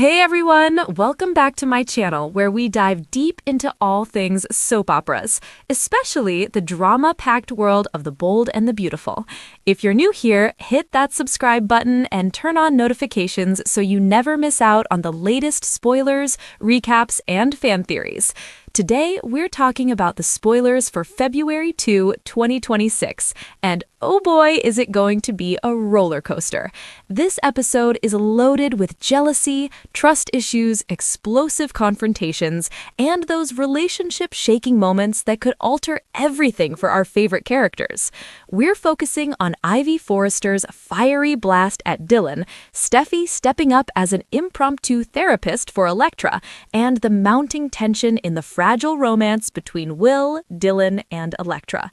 Hey everyone, welcome back to my channel where we dive deep into all things soap operas, especially the drama-packed world of the bold and the beautiful. If you're new here, hit that subscribe button and turn on notifications so you never miss out on the latest spoilers, recaps, and fan theories. Today, we're talking about the spoilers for February 2, 2026, and oh boy, is it going to be a roller coaster. This episode is loaded with jealousy, trust issues, explosive confrontations, and those relationship-shaking moments that could alter everything for our favorite characters. We're focusing on Ivy Forrester's fiery blast at Dylan, Steffy stepping up as an impromptu therapist for Electra, and the mounting tension in the fragile romance between Will, Dylan, and Electra.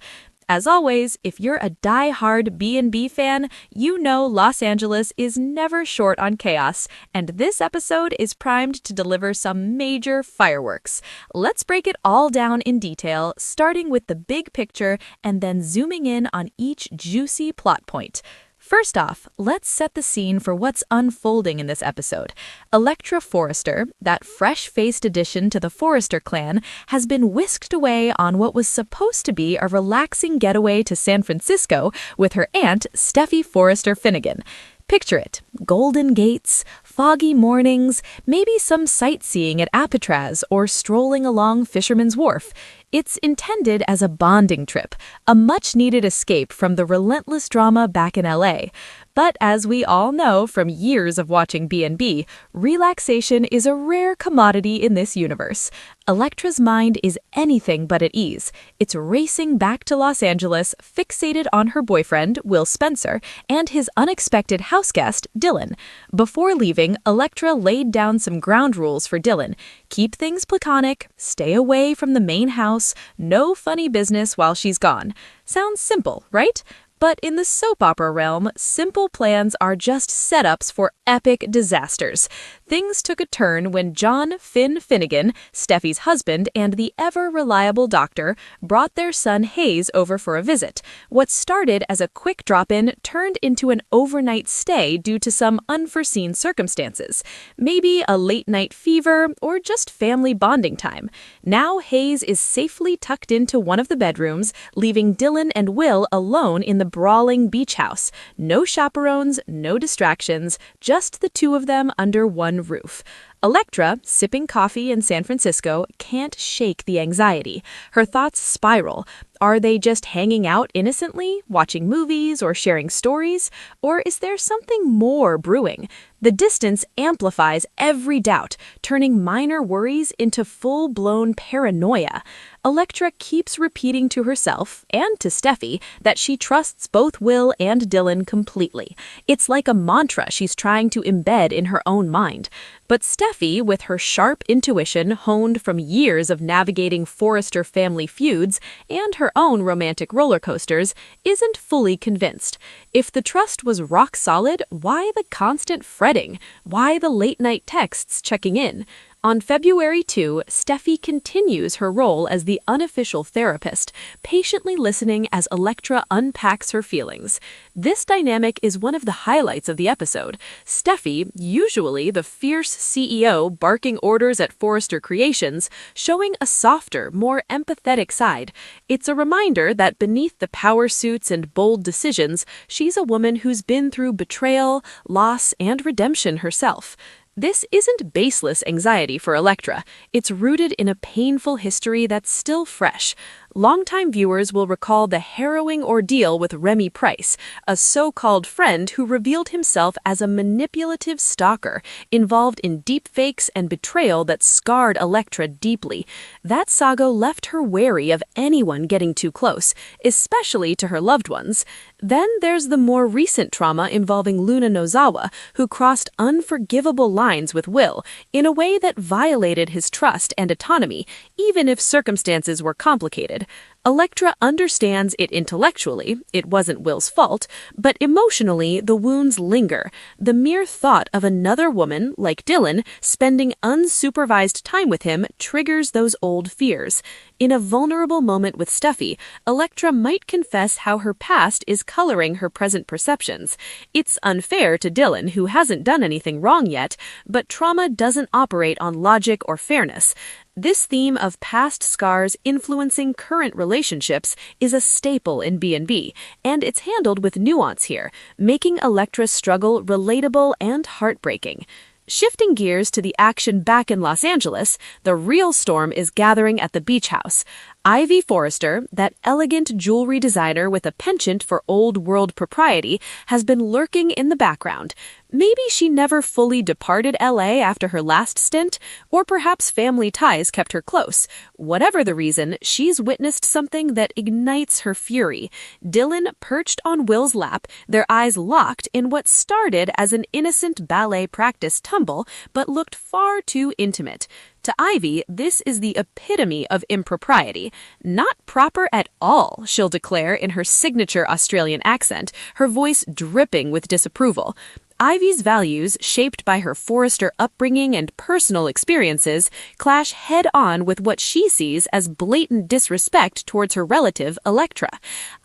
As always, if you're a die-hard B&B fan, you know Los Angeles is never short on chaos, and this episode is primed to deliver some major fireworks. Let's break it all down in detail, starting with the big picture and then zooming in on each juicy plot point. First off, let's set the scene for what's unfolding in this episode. Electra Forrester, that fresh-faced addition to the Forrester clan, has been whisked away on what was supposed to be a relaxing getaway to San Francisco with her aunt, Steffy Forrester Finnegan. Picture it, Golden Gates, foggy mornings, maybe some sightseeing at Alcatraz or strolling along Fisherman's Wharf. It's intended as a bonding trip, a much-needed escape from the relentless drama back in LA. But as we all know from years of watching B&B, relaxation is a rare commodity in this universe. Electra's mind is anything but at ease. It's racing back to Los Angeles, fixated on her boyfriend, Will Spencer, and his unexpected houseguest, Dylan. Before leaving, Electra laid down some ground rules for Dylan. Keep things platonic, stay away from the main house, no funny business while she's gone. Sounds simple, right? But in the soap opera realm, simple plans are just setups for epic disasters. Things took a turn when John Finnegan, Steffy's husband and the ever-reliable doctor, brought their son Hayes over for a visit. What started as a quick drop-in turned into an overnight stay due to some unforeseen circumstances. Maybe a late-night fever or just family bonding time. Now Hayes is safely tucked into one of the bedrooms, leaving Dylan and Will alone in the brawling beach house. No chaperones, no distractions, just the two of them under one roof. Electra, sipping coffee in San Francisco, can't shake the anxiety. Her thoughts spiral. Are they just hanging out innocently, watching movies or sharing stories? Or is there something more brewing? The distance amplifies every doubt, turning minor worries into full-blown paranoia. Electra keeps repeating to herself, and to Steffy, that she trusts both Will and Dylan completely. It's like a mantra she's trying to embed in her own mind. But Steffy, with her sharp intuition honed from years of navigating Forrester family feuds and her own romantic roller coasters, isn't fully convinced. If the trust was rock solid, why the constant fretting? Why the late-night texts checking in? On February 2, Steffy continues her role as the unofficial therapist, patiently listening as Electra unpacks her feelings. This dynamic is one of the highlights of the episode. Steffy, usually the fierce CEO barking orders at Forrester Creations, showing a softer, more empathetic side. It's a reminder that beneath the power suits and bold decisions, she's a woman who's been through betrayal, loss, and redemption herself. This isn't baseless anxiety for Electra. It's rooted in a painful history that's still fresh. Longtime viewers will recall the harrowing ordeal with Remy Price, a so-called friend who revealed himself as a manipulative stalker, involved in deepfakes and betrayal that scarred Electra deeply. That saga left her wary of anyone getting too close, especially to her loved ones. Then there's the more recent trauma involving Luna Nozawa, who crossed unforgivable lines with Will in a way that violated his trust and autonomy, even if circumstances were complicated. Electra understands it intellectually, it wasn't Will's fault, but emotionally the wounds linger. The mere thought of another woman, like Dylan, spending unsupervised time with him triggers those old fears. In a vulnerable moment with Steffy, Electra might confess how her past is coloring her present perceptions. It's unfair to Dylan, who hasn't done anything wrong yet, but trauma doesn't operate on logic or fairness. This theme of past scars influencing current relationships is a staple in B&B, and it's handled with nuance here, making Electra's struggle relatable and heartbreaking. Shifting gears to the action back in Los Angeles, the real storm is gathering at the beach house. Ivy Forrester, that elegant jewelry designer with a penchant for old-world propriety, has been lurking in the background. Maybe she never fully departed LA after her last stint, or perhaps family ties kept her close. Whatever the reason, she's witnessed something that ignites her fury. Dylan perched on Will's lap, their eyes locked in what started as an innocent ballet practice tumble, but looked far too intimate. To Ivy, this is the epitome of impropriety. Not proper at all, she'll declare in her signature Australian accent, her voice dripping with disapproval. Ivy's values, shaped by her Forrester upbringing and personal experiences, clash head-on with what she sees as blatant disrespect towards her relative, Electra.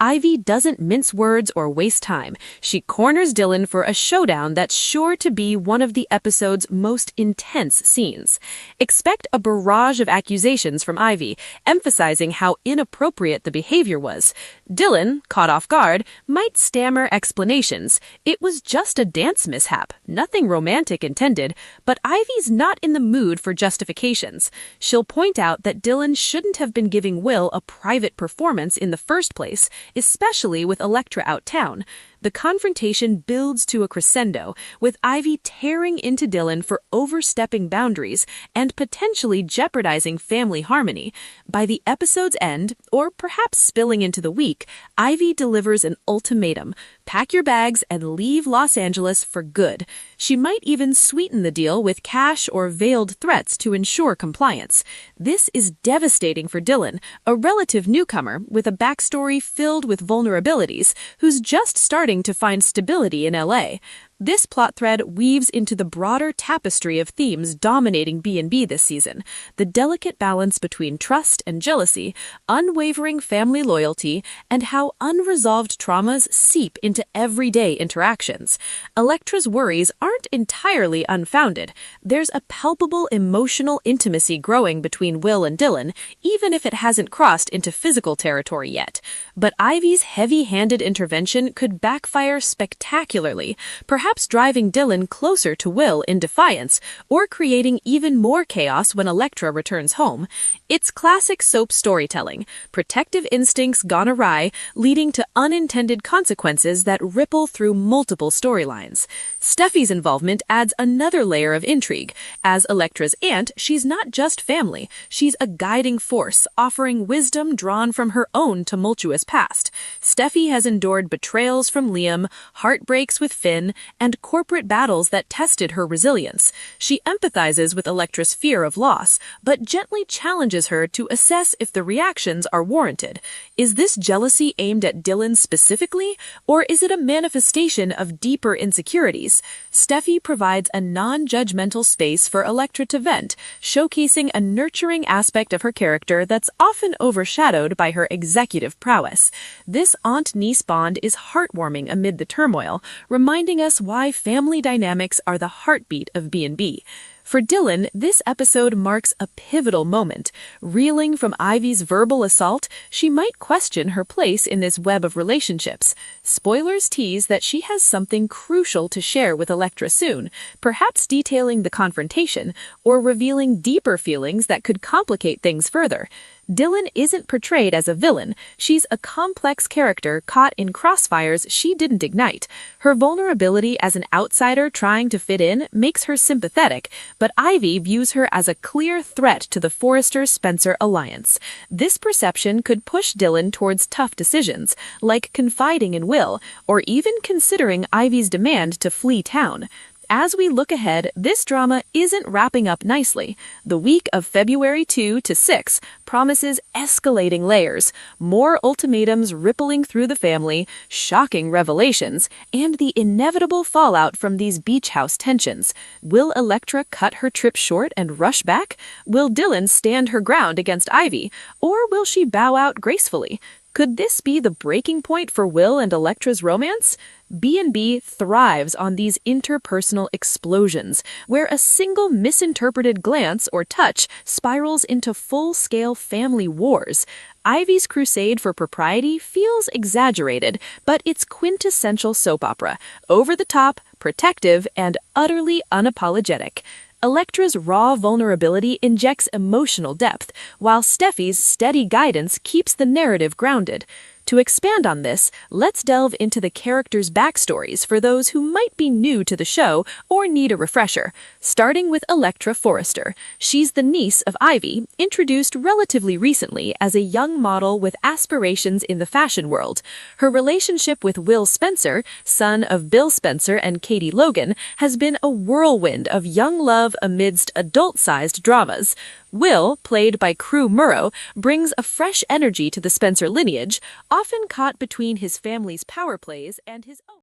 Ivy doesn't mince words or waste time. She corners Dylan for a showdown that's sure to be one of the episode's most intense scenes. Expect a barrage of accusations from Ivy, emphasizing how inappropriate the behavior was. Dylan, caught off guard, might stammer explanations. It was just a dance mishap, nothing romantic intended, but Ivy's not in the mood for justifications. She'll point out that Dylan shouldn't have been giving Will a private performance in the first place, especially with Electra out town. The confrontation builds to a crescendo, with Ivy tearing into Dylan for overstepping boundaries and potentially jeopardizing family harmony. By the episode's end, or perhaps spilling into the week, Ivy delivers an ultimatum: pack your bags and leave Los Angeles for good. She might even sweeten the deal with cash or veiled threats to ensure compliance. This is devastating for Dylan, a relative newcomer with a backstory filled with vulnerabilities, who's just starting to find stability in LA. This plot thread weaves into the broader tapestry of themes dominating B&B this season: the delicate balance between trust and jealousy, unwavering family loyalty, and how unresolved traumas seep into everyday interactions. Electra's worries aren't entirely unfounded. There's a palpable emotional intimacy growing between Will and Dylan, even if it hasn't crossed into physical territory yet. But Ivy's heavy-handed intervention could backfire spectacularly, perhaps driving Dylan closer to Will in defiance, or creating even more chaos when Electra returns home. It's classic soap storytelling, protective instincts gone awry, leading to unintended consequences that ripple through multiple storylines. Steffy's involvement adds another layer of intrigue. As Electra's aunt, she's not just family, she's a guiding force, offering wisdom drawn from her own tumultuous past. Steffy has endured betrayals from Liam, heartbreaks with Finn, and corporate battles that tested her resilience. She empathizes with Electra's fear of loss, but gently challenges her to assess if the reactions are warranted. Is this jealousy aimed at Dylan specifically, or is it a manifestation of deeper insecurities? Steffy provides a non-judgmental space for Electra to vent, showcasing a nurturing aspect of her character that's often overshadowed by her executive prowess. This aunt-niece bond is heartwarming amid the turmoil, reminding us why family dynamics are the heartbeat of B&B. For Dylan, this episode marks a pivotal moment. Reeling from Ivy's verbal assault, she might question her place in this web of relationships. Spoilers tease that she has something crucial to share with Electra soon, perhaps detailing the confrontation, or revealing deeper feelings that could complicate things further. Dylan isn't portrayed as a villain. She's a complex character caught in crossfires she didn't ignite. Her vulnerability as an outsider trying to fit in makes her sympathetic, but Ivy views her as a clear threat to the Forrester-Spencer alliance. This perception could push Dylan towards tough decisions, like confiding in Will, or even considering Ivy's demand to flee town. As we look ahead, this drama isn't wrapping up nicely. The week of February 2 to 6 promises escalating layers, more ultimatums rippling through the family, shocking revelations, and the inevitable fallout from these beach house tensions. Will Electra cut her trip short and rush back? Will Dylan stand her ground against Ivy? Or will she bow out gracefully? Could this be the breaking point for Will and Electra's romance? B&B thrives on these interpersonal explosions, where a single misinterpreted glance or touch spirals into full-scale family wars. Ivy's crusade for propriety feels exaggerated, but it's quintessential soap opera, over-the-top, protective, and utterly unapologetic. Electra's raw vulnerability injects emotional depth, while Steffy's steady guidance keeps the narrative grounded. To expand on this, let's delve into the characters' backstories for those who might be new to the show or need a refresher. Starting with Electra Forrester. She's the niece of Ivy, introduced relatively recently as a young model with aspirations in the fashion world. Her relationship with Will Spencer, son of Bill Spencer and Katie Logan, has been a whirlwind of young love amidst adult-sized dramas. Will, played by Crew Murrow, brings a fresh energy to the Spencer lineage, often caught between his family's power plays and his own.